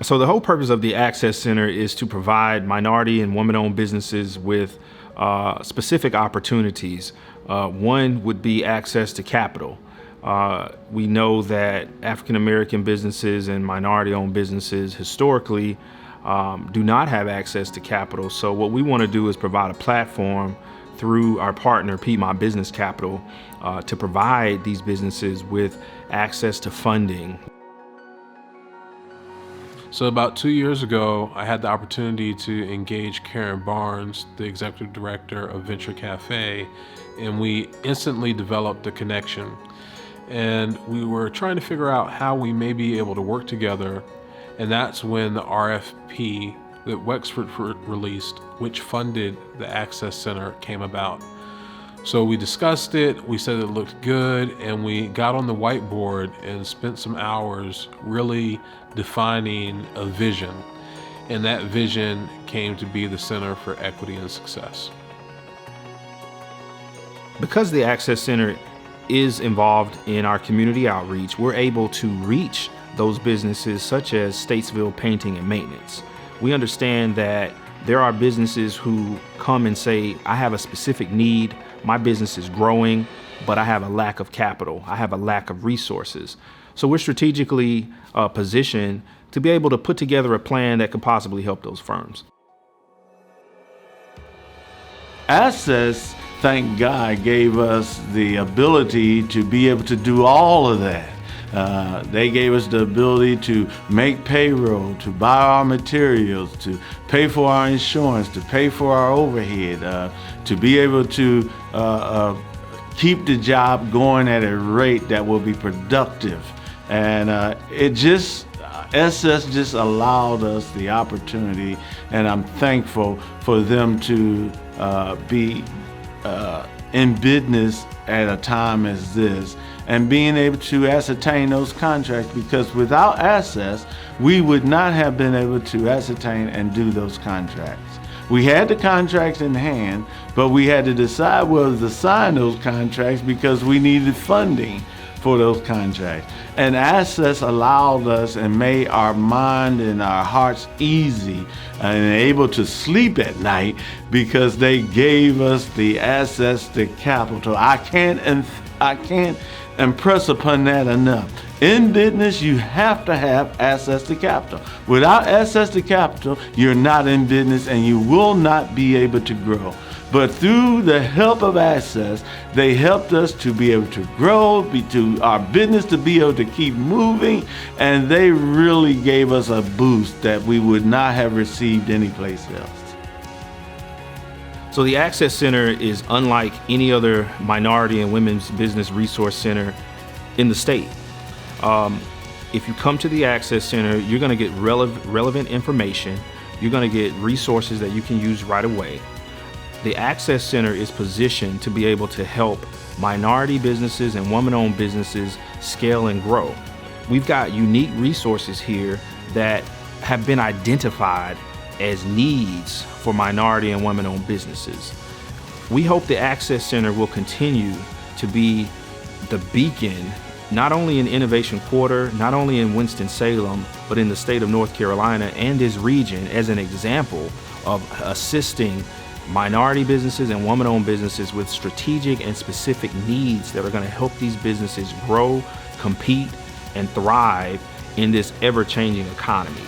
So the whole purpose of the Access Center is to provide minority and women-owned businesses with specific opportunities. One would be access to capital. We know that African-American businesses and minority-owned businesses historically do not have access to capital. So what we want to do is provide a platform through our partner, Piedmont Business Capital, to provide these businesses with access to funding. So about 2 years ago, I had the opportunity to engage Karen Barnes, the executive director of Venture Cafe, and we instantly developed a connection. And we were trying to figure out how we may be able to work together. And that's when the RFP that Wexford released, which funded the Access Center, came about. So we discussed it, we said it looked good, and we got on the whiteboard and spent some hours really defining a vision. And that vision came to be the Center for Equity and Success. Because the Access Center is involved in our community outreach, we're able to reach those businesses such as Statesville Painting and Maintenance. We understand that there are businesses who come and say, I have a specific need, my business is growing, but I have a lack of capital, I have a lack of resources. So we're strategically positioned to be able to put together a plan that could possibly help those firms. Access, thank God, gave us the ability to be able to do all of that. They gave us the ability to make payroll, to buy our materials, to pay for our insurance, to pay for our overhead, to be able to keep the job going at a rate that will be productive. And SS just allowed us the opportunity, and I'm thankful for them to be in business at a time as this, and being able to ascertain those contracts, because without access, we would not have been able to ascertain and do those contracts. We had the contracts in hand, but we had to decide whether to sign those contracts because we needed funding for those contracts. And access allowed us and made our mind and our hearts easy and able to sleep at night because they gave us the access to capital. I can't impress upon that enough. In business, you have to have access to capital. Without access to capital, you're not in business and you will not be able to grow. But through the help of access, they helped us to be able to grow, to our business to be able to keep moving, and they really gave us a boost that we would not have received anyplace else. So the Access Center is unlike any other minority and women's business resource center in the state. If you come to the Access Center, you're going to get relevant information. You're going to get resources that you can use right away. The Access Center is positioned to be able to help minority businesses and women-owned businesses scale and grow. We've got unique resources here that have been identified as needs for minority and women-owned businesses. We hope the Access Center will continue to be the beacon, not only in Innovation Quarter, not only in Winston-Salem, but in the state of North Carolina and this region as an example of assisting minority businesses and women-owned businesses with strategic and specific needs that are going to help these businesses grow, compete, and thrive in this ever-changing economy.